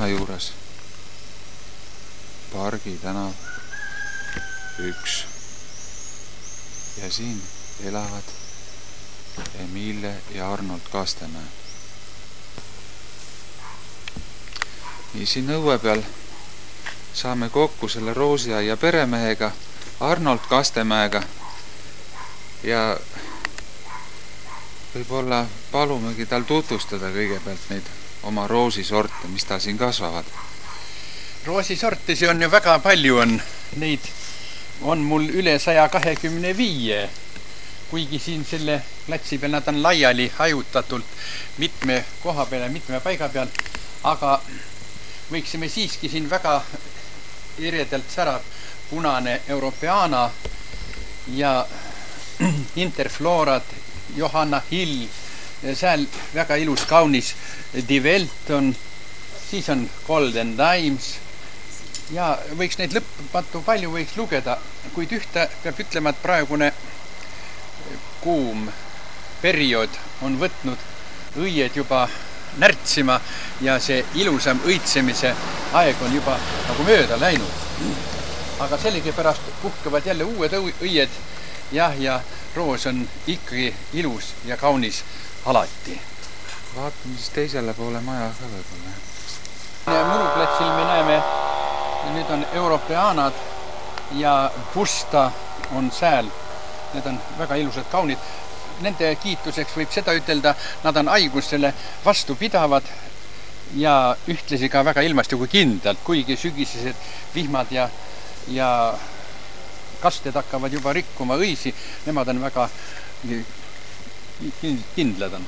maja juures. Pargi tänav 1. Ja siin elavad Emilie ja Arnold Kastemäe. Nii siin õue peal saame kokku selle Roosiaia peremehega, Arnold Kastemäega ja võib-olla palumegi tal tutvustada kõigepealt neid oma roosisorte, mis ta siin kasvavad. Roosisortisi on ju väga palju, neid on mul üle 125, kuigi siin selle platsi peal nad on laiali hajutatult mitme koha peal ja mitme paiga peal, aga võiksime siiski siin väga eredalt särab punane Europeana ja Interflorad, Johanna Hill, seal väga ilus kaunis Divelton, siis on Golden Dimes ja võiks neid lõppmatu palju võiks lugeda, kuid ühte peab ütlema, et praegune kuum periood on võtnud õied juba närtsima ja see ilusam õitsemise aeg on juba nagu mööda läinud. Aga sellegipärast puhkevad jälle uued õied ja roos on ikkagi ilus ja kaunis alati. Vaatame siis teisele poole maja ka võib-olla. Muruplatsil me näeme, nüüd on Europeanad ja Busta on sääl. Need on väga ilusad kaunid. Nende kiituseks võib seda ütelda, nad on haigusele vastu pidavad ja ühtlasi ka väga ilmastiku kindlalt, kuigi sügisesed vihmad ja kasted hakkavad juba rikkuma õisi, nemad on väga kindlad on.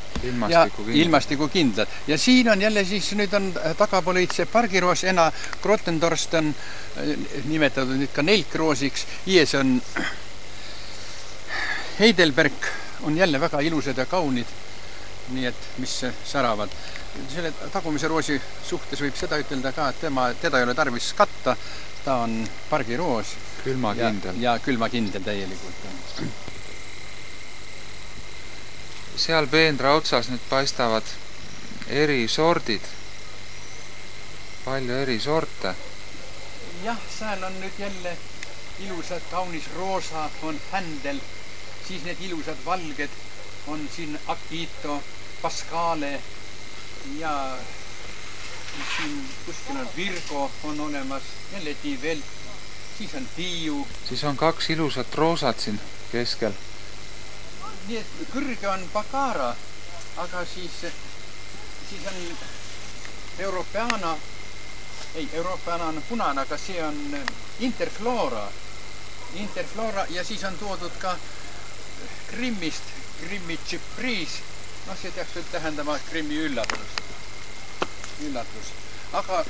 Ilmastiku kindlad. Ja siin on jälle siis, nüüd on tagapoleitse pargiroos, ena Grottendorst on nimetatud nüüd ka nelkroosiks, ies on Heidelberg, on jälle väga ilusad ja kaunid, nii et mis säravad. Selle tagumise roosi suhtes võib seda ütelda ka, et teda ei ole tarvis katta, ta on pargiroos. Külmakindel. Ja külmakindel täielikult. Seal peenra otsas nüüd paistavad eri sordid. Palju eri sorte. Jah, seal on nüüd jälle ilusad, kaunis roosa, on händel. Siis need ilusad valged on siin Akito, Pascale ja siin kuskil on Virgo on olemas, jälle Divelt, siis on Tiiu. Siis on 2 ilusat roosat siin keskel. Nii et kõrge on Baccara, aga siis on Europeana, Europeana on punane, aga see on Interflora ja siis on toodud ka Grimmist, Grimmi Tšipriis, see peaks tähendama Grimmi üllatus. Aga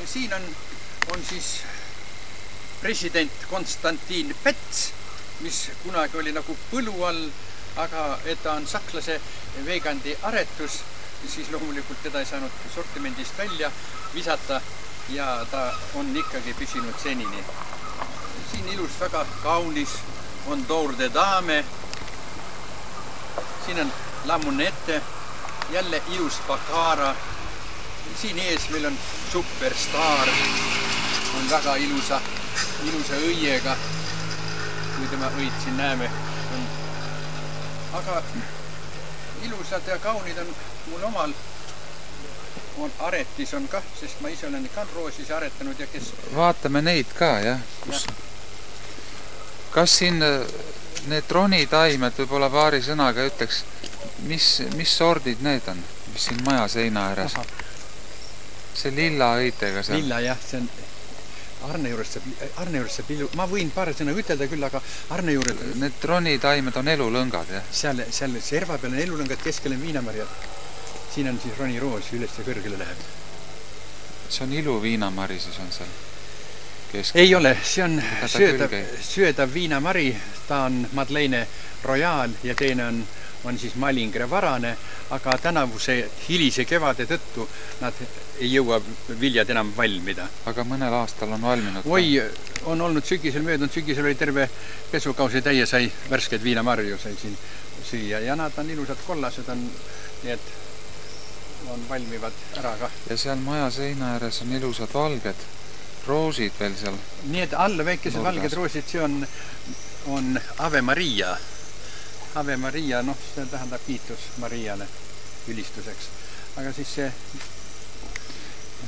siin on siis president Konstantin Pets, mis kunagi oli nagu põlu all, aga et ta on sakslase veigandi aretus, siis loomulikult teda ei saanud sortimendist välja visata ja ta on ikkagi püsinud senini. Siin ilus väga kaunis on Tour de Dame, siin on Lamunette, jälle ilus Baccara, siin ees meil on Superstar, on väga ilusa õiega, kui tema õid siin näeme. Aga ilusad ja kaunid on mul omal, on aretis on kah, sest ma ise olen ka roosis aretanud ja kes... Vaatame neid ka, jah. Kas siin need tronitaimed võib-olla paari sõnaga ütleks, mis sordid need on, mis siin maja seina ääres? See lilla õitega seal. Lilla, jah, see on Arne juures saab ilu. Ma võin paar sõna ütelda küll, aga Arne juures... Need tronitaimed on elulõngad, jah? Seal serva peal on elulõngad, keskel on viinamarjad. Siin on siis roniroos, üles ja kõrgele läheb. See on iluviinamari, siis on seal keskel? Ei ole, see on syödav viinamari, ta on Madeleine Royal ja teine on siis Malingre varane, aga tänavuse hilise kevade tõttu nad ei jõua viljad enam valmida. Aga mõnel aastal on valminud? Oi, on olnud sügisel möödunud, sügisel oli terve pesukausi täie, sai värsked viinamarju sai siin süüa ja nad on ilusad kollased, nii et on valmivad ära ka. Ja seal maja seina ääres on ilusad valged roosid veel seal. Nii et alla väikesed valged roosid, see on Ave Maria. Ave Maria, see tähendab kiitus Mariale ülistuseks. Aga siis see...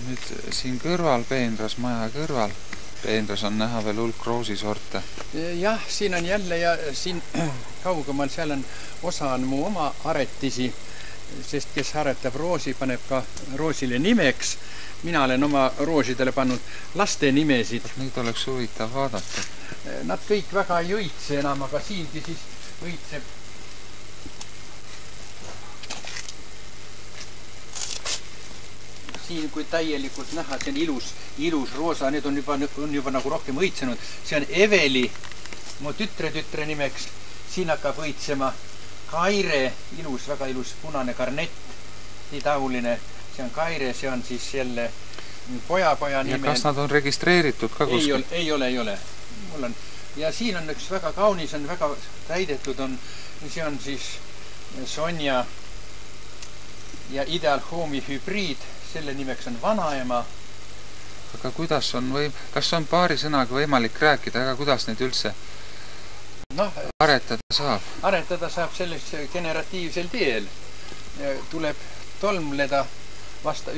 Nüüd siin kõrval, Peenras maja kõrval, Peenras on näha veel hulk roosisorte. Jah, siin on jälle ja siin kaugemal, seal on osa on mu oma aretisi, sest kes aretab roosi, paneb ka roosile nimeks. Mina olen oma roosidele pannud laste nimesid. Neid oleks huvitav vaadata. Nad kõik väga ei õitse enam, aga siingi siis õitseb. Siin kui täielikult näha, see on ilus roosa, need on juba nagu rohkem õitsenud. See on Eveli, mu tütre nimeks. Siin hakkab õitsema Kaire, väga ilus punane karnett, nii taoline. See on Kaire, see on siis jälle poja nime. Ja kas nad on registreeritud ka kuskil? Ei ole. Mul on. Ja siin on üks väga kaunis, on väga täidetud. See on siis Sonja ja Ideal Home'i hübriid. Selle nimeks on vanaema. Aga kuidas on kas on paari sõnaga võimalik rääkida, aga kuidas neid üldse aretada saab? Aretada saab selles generatiivsel teel. Tuleb tolmleda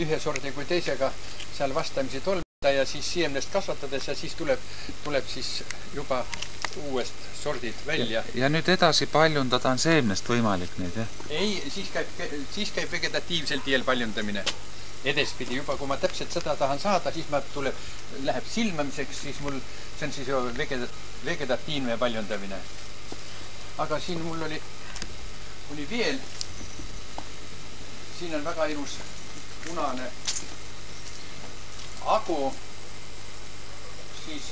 ühe sordi kui teisega seal vastamisi tolmleda ja siis siemnest kasvatades ja siis tuleb siis juba uuest sordid välja. Ja nüüd edasi paljundada on seemnest võimalik neid, jah? Ei, siis käib vegetatiivsel teel paljundamine. Edespidi juba, kui ma täpselt seda tahan saada, siis läheb silmamiseks, siis see on siis vegetatiivne paljundamine. Aga siin mul oli veel, siin on väga ilus punane ago, siis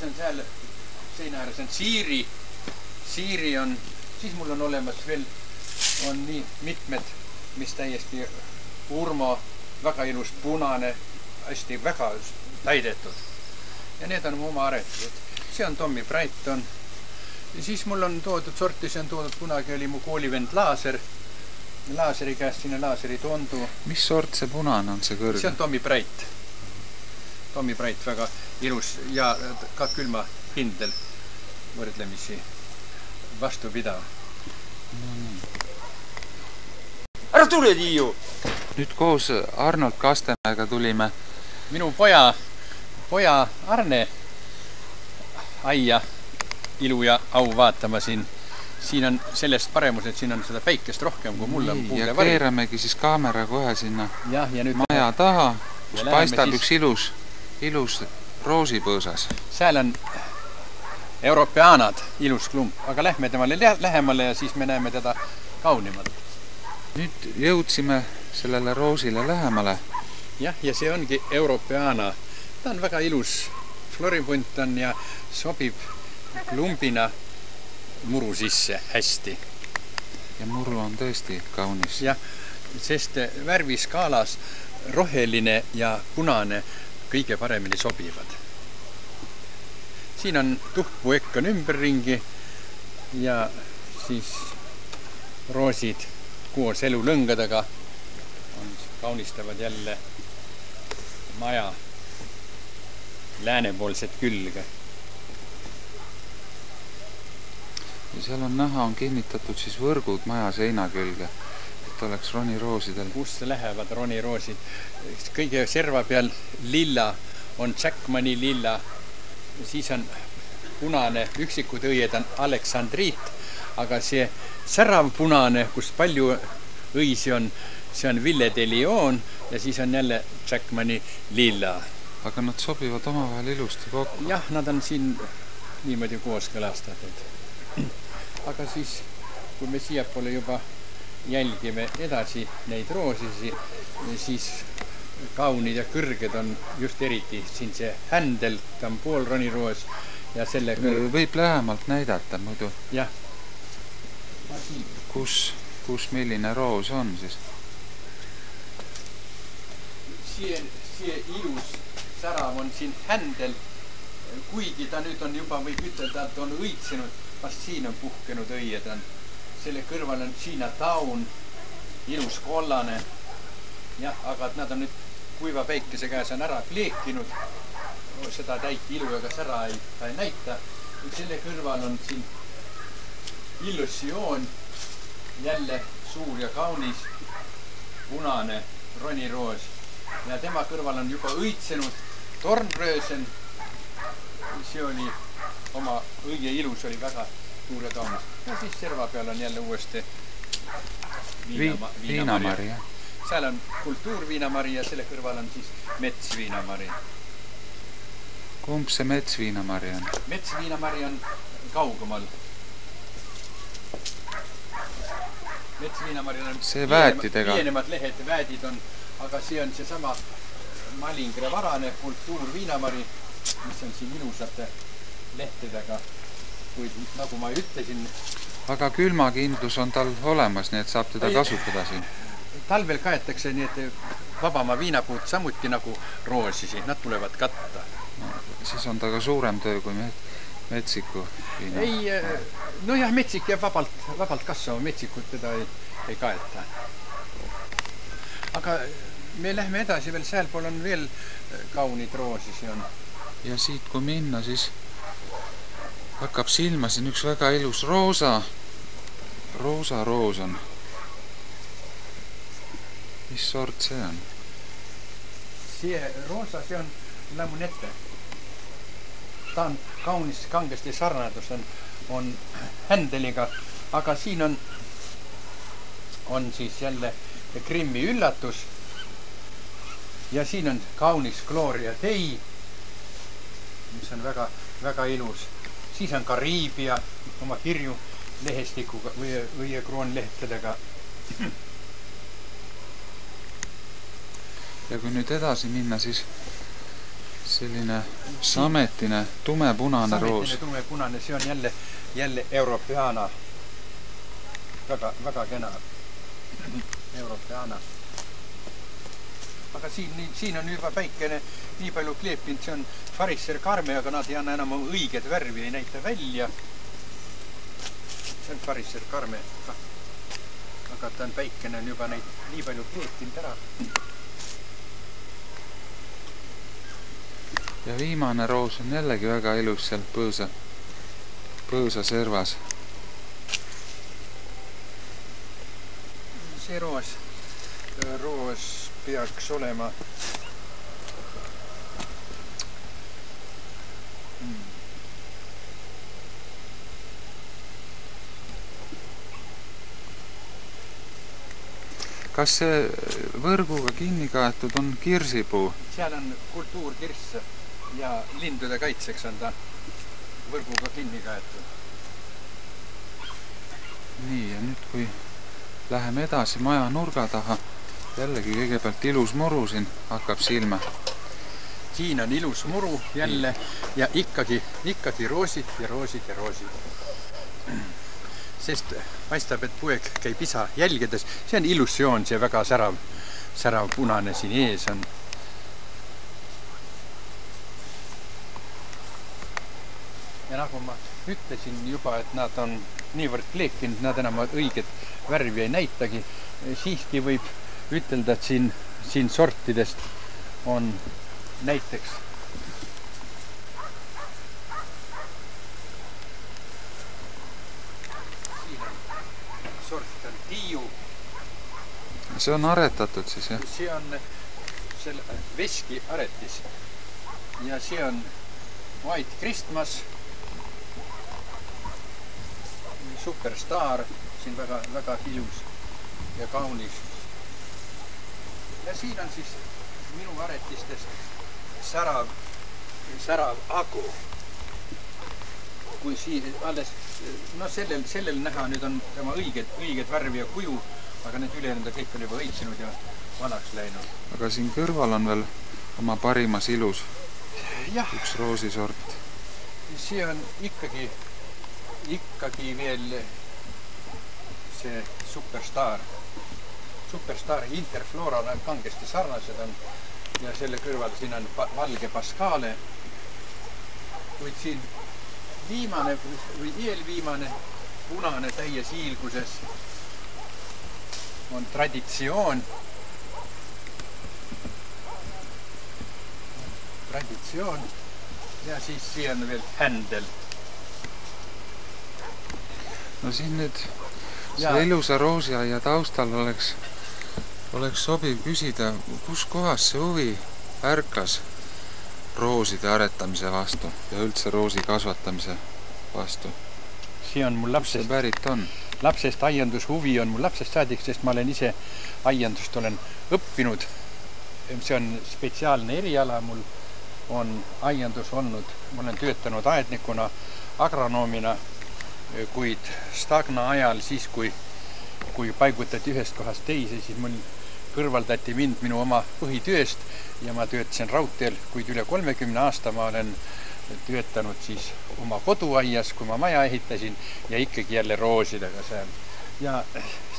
on seal seina ääres on siiri on, siis mul on olemas veel, on nii mitmed, mis täiesti Urmo, väga ilus punane, hästi väga täidetud. Ja need on mu oma aretused. See on Tommy Brighton. Ja siis mul on toodud sorti, see on toodud kunagi oli mu koolivend Laaser. Laaseri käest sinna Laaseri tondu. Mis sort see punane on see kõrge? See on Tommy Bright. Tommy Bright, väga ilus ja ka külma hindel võrdlemisi vastupidav. Ära tule, Tiiu! Nüüd koos Arnold Kastemäega tulime. Minu poja Arne aia ilu ja au vaatama siin. Siin on sellest paremus, et siin on seda päikest rohkem, kui mul on puude vari. Ja keeramegi siis kaamera kohe sinna maja taha, kus paistab üks ilus roosipõõsas. Seal on Europeanad, ilus klump, aga lähme temale lähemale ja siis me näeme teda kaunimalt. Nüüd jõudsime sellele roosile lähemale. Jah, ja see ongi Europeana. Ta on väga ilus floripunt on ja sobib klumbina muru sisse hästi. Ja muru on tõesti kaunis. Jah, sest värviskaalas roheline ja punane kõige paremini sobivad. Siin on tuhkpuekk on ümberringi ja siis roosid koos elulõngadega kaunistavad jälle maja läänepoolset külge. Ja seal on näha, on kinnitatud siis võrgud maja seina külge, et oleks roniroosidel. Kus lähevad roniroosid? Kõige serva peal lilla on Jackmani lilla, siis on punane, üksikud õied on Aleksandriit, aga see särav punane, kus palju õisi on, see on Ville de Lion ja siis on jälle Jackmani lilla. Aga nad sobivad omavahel ilusti kokku. Jah, nad on siin niimoodi kooskõlastatud. Aga siis, kui me siiapoole juba jälgime edasi neid roosisi, siis kaunid ja kõrged on just eriti siin see händel, ta on poolroniroos ja selle võib lähemalt näidata muidu. Jah. Kus milline roos on siis? See ilus särav on siin händel, kuigi ta nüüd on juba, võib ütelda, et on õitsenud, vast siin on puhkenud õied on. Selle kõrval on Chinatown ilus kollane. Jah, aga et nad on nüüd kuiva päikese käes on ära pleekinud. Seda täit ilujagas ära ei näita. Selle kõrval on siin illusioon, jälle suur ja kaunis punane roniroos. Ja tema kõrval on juba õitsenud tornröösen. See oli oma õige ilus, oli väga suur ja kaunis. Ja siis serva peal on jälle uuesti viinamari. Seal on kultuurviinamari ja selle kõrval on siis metsviinamari. Kumb see metsviinamari on? Metsviinamari on kaugumal. Metsviinamaril on see väetidega. Pienemad lehed ja väedid on, aga see on seesama Malingre varane kultuurviinamari, mis on siin ilusate lehtedega. Kuid nagu ma ütlesin... Aga külmakindlus on tal olemas, nii et saab teda kasutada siin. Talvel kaetakse nii, et vabamaa viinapuud samuti nagu roosisi, nad tulevad katta. Siis on ta ka suurem töö kui metsiku viina. No jah, metsik jääb vabalt kasvama, metsikut teda ei kaeta. Aga me lähme edasi veel, sealpool on veel kaunid roosisi on. Ja siit kui minna, siis hakkab silma siin üks väga ilus roosa roos on. Mis sort see on? See roosa, see on lämunette. Ta on kaunis kangesti sarnadus on händeliga, aga siin on siis jälle Krimmi üllatus ja siin on kaunis Gloria Dei, mis on väga, väga ilus. Siis on Kariibia oma kirju lehestikuga või õiekroonlehtedega. Ja kui nüüd edasi minna, siis selline sametine tumepunane roos. Sametine tumepunane, see on jälle Europeana. Väga kena Europeana. Aga siin on juba päikene nii palju kleepinud, see on Farisser Carme, aga nad ei anna enam õiget värvi, ei näita välja. See on Farisser Carme. Aga ta on päikene on juba neid nii palju kleepinud ära. Ja viimane roos on jällegi väga ilus seal põõsa servas. See roos peaks olema Kas see võrguga kinni kaetud on kirsipuu? Seal on kultuurkirss ja lindude kaitseks on ta võrguga kinni kaetud. Nii, ja nüüd kui läheme edasi maja nurga taha, jällegi kõigepealt ilus muru siin hakkab silma. Siin on ilus muru jälle ja ikkagi roosid ja roosid ja roosid. Sest paistab, et poeg käib isa jälgedes. See on illusioon, see väga särav punane siin ees on. Ja nagu ma ütlesin juba, et nad on niivõrd pleekinud, nad enam õiget värvi ei näitagi. Siiski võib ütelda, et siin sortidest on näiteks sort on Tiiu. See on aretatud siis, jah? See on selle veski aretis. Ja see on White Christmas, Superstar, siin väga ilus ja kaunis. Ja siin on siis minu aretistest särav Agu. Kui alles, no sellel näha nüüd on tema õiget värvi ja kuju, aga need ülejäänud kõik on juba õitsenud ja vanaks läinud. Aga siin kõrval on veel oma parimas ilus üks roosisort. See on ikkagi veel see Superstar. Superstar Interflora on kangesti sarnased on ja selle kõrval siin on valge Pascale. Kuid siin viimane või eelviimane punane täies hiilguses on traditsioon. Ja siis siia on veel händel. No siin nüüd selle ilusa roosiaia taustal oleks sobiv küsida, kus kohas see huvi ärkas rooside aretamise vastu ja üldse roosi kasvatamise vastu. See on mul lapsest. See pärit on? Lapsest aiandushuvi on mul lapsest saadik, sest ma olen ise aiandust olen õppinud. See on spetsiaalne eriala, mul on aiandus olnud. Ma olen töötanud aednikuna, agronoomina, kuid stagna ajal siis, kui paigutati ühest kohast teise, siis mul kõrvaldati mind minu oma põhitööst ja ma töötasin raudteel, kuid üle 30 aasta ma olen töötanud siis oma koduaias, kui ma maja ehitasin ja ikkagi jälle roosidega seal. Ja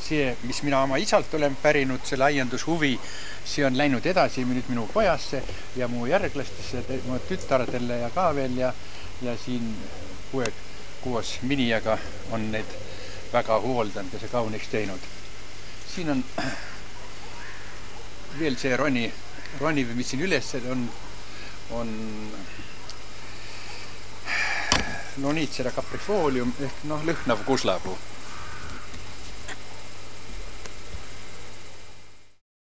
see, mis mina oma isalt olen pärinud, selle aiandushuvi, see on läinud edasi nüüd minu pojasse ja mu järglastesse, mu tütardele ja ka veel ja siin koos minijaga on need väga hooldanud ja see kauniks teinud. Siin on veel see roni, mis siin üles on Lonitsera caprifolium ehk lõhnav kuslapuu.